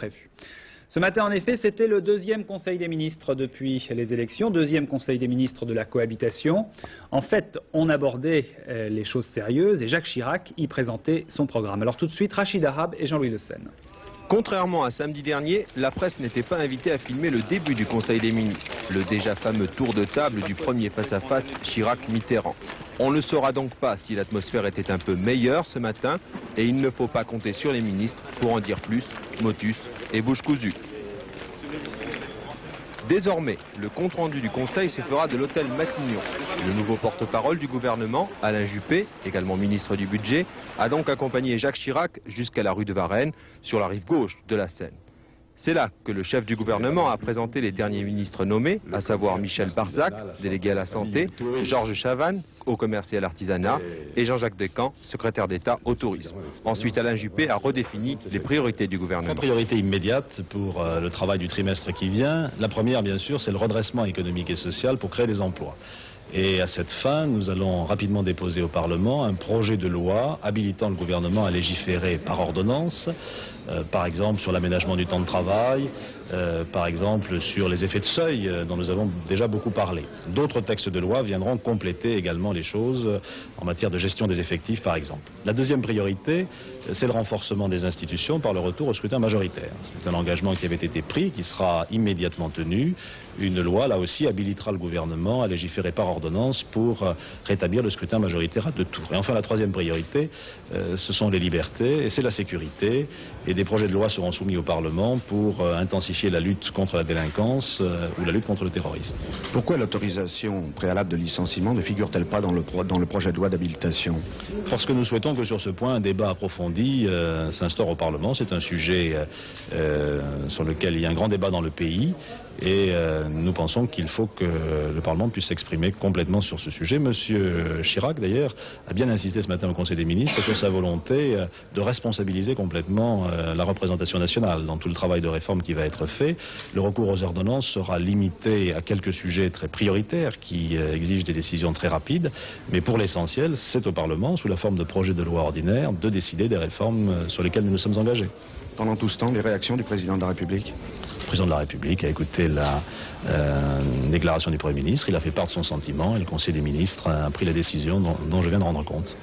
prévu. Ce matin, en effet, c'était le deuxième Conseil des ministres depuis les élections, deuxième Conseil des ministres de la cohabitation. En fait, on abordait les choses sérieuses et Jacques Chirac y présentait son programme. Alors tout de suite, Rachid Arabe et Jean-Louis Le Sen. Contrairement à samedi dernier, la presse n'était pas invitée à filmer le début du Conseil des ministres, le déjà fameux tour de table du premier face-à-face Chirac-Mitterrand. On ne saura donc pas si l'atmosphère était un peu meilleure ce matin et il ne faut pas compter sur les ministres pour en dire plus, motus et bouche cousue. Désormais, le compte-rendu du Conseil se fera de l'hôtel Matignon. Le nouveau porte-parole du gouvernement, Alain Juppé, également ministre du Budget, a donc accompagné Jacques Chirac jusqu'à la rue de Varennes, sur la rive gauche de la Seine. C'est là que le chef du gouvernement a présenté les derniers ministres nommés, à savoir Michel Barzac, délégué à la santé, Georges Chavannes, au commerce et à l'artisanat, et Jean-Jacques Decamps, secrétaire d'État au tourisme. Ensuite, Alain Juppé a redéfini les priorités du gouvernement. Trois priorités immédiates pour le travail du trimestre qui vient. La première, bien sûr, c'est le redressement économique et social pour créer des emplois. Et à cette fin, nous allons rapidement déposer au Parlement un projet de loi habilitant le gouvernement à légiférer par ordonnance, par exemple sur l'aménagement du temps de travail, par exemple sur les effets de seuil dont nous avons déjà beaucoup parlé. D'autres textes de loi viendront compléter également les choses en matière de gestion des effectifs, par exemple. La deuxième priorité, c'est le renforcement des institutions par le retour au scrutin majoritaire. C'est un engagement qui avait été pris, qui sera immédiatement tenu. Une loi, là aussi, habilitera le gouvernement à légiférer par ordonnance pour rétablir le scrutin majoritaire à 2 tours. Et enfin, la troisième priorité, ce sont les libertés et c'est la sécurité. Et des projets de loi seront soumis au Parlement pour intensifier la lutte contre la délinquance ou la lutte contre le terrorisme. Pourquoi l'autorisation préalable de licenciement ne figure-t-elle pas dans le projet de loi d'habilitation? Parce que nous souhaitons que sur ce point, un débat approfondi s'instaure au Parlement. C'est un sujet sur lequel il y a un grand débat dans le pays. Et nous pensons qu'il faut que le Parlement puisse s'exprimer complètement sur ce sujet. Monsieur Chirac, d'ailleurs, a bien insisté ce matin au Conseil des ministres sur sa volonté de responsabiliser complètement la représentation nationale dans tout le travail de réforme qui va être fait. Le recours aux ordonnances sera limité à quelques sujets très prioritaires qui exigent des décisions très rapides. Mais pour l'essentiel, c'est au Parlement, sous la forme de projets de loi ordinaires, de décider des réformes sur lesquelles nous nous sommes engagés. Pendant tout ce temps, les réactions du président de la République? Le président de la République a écouté la déclaration du Premier ministre, il a fait part de son sentiment et le Conseil des ministres a pris la décision dont je viens de rendre compte.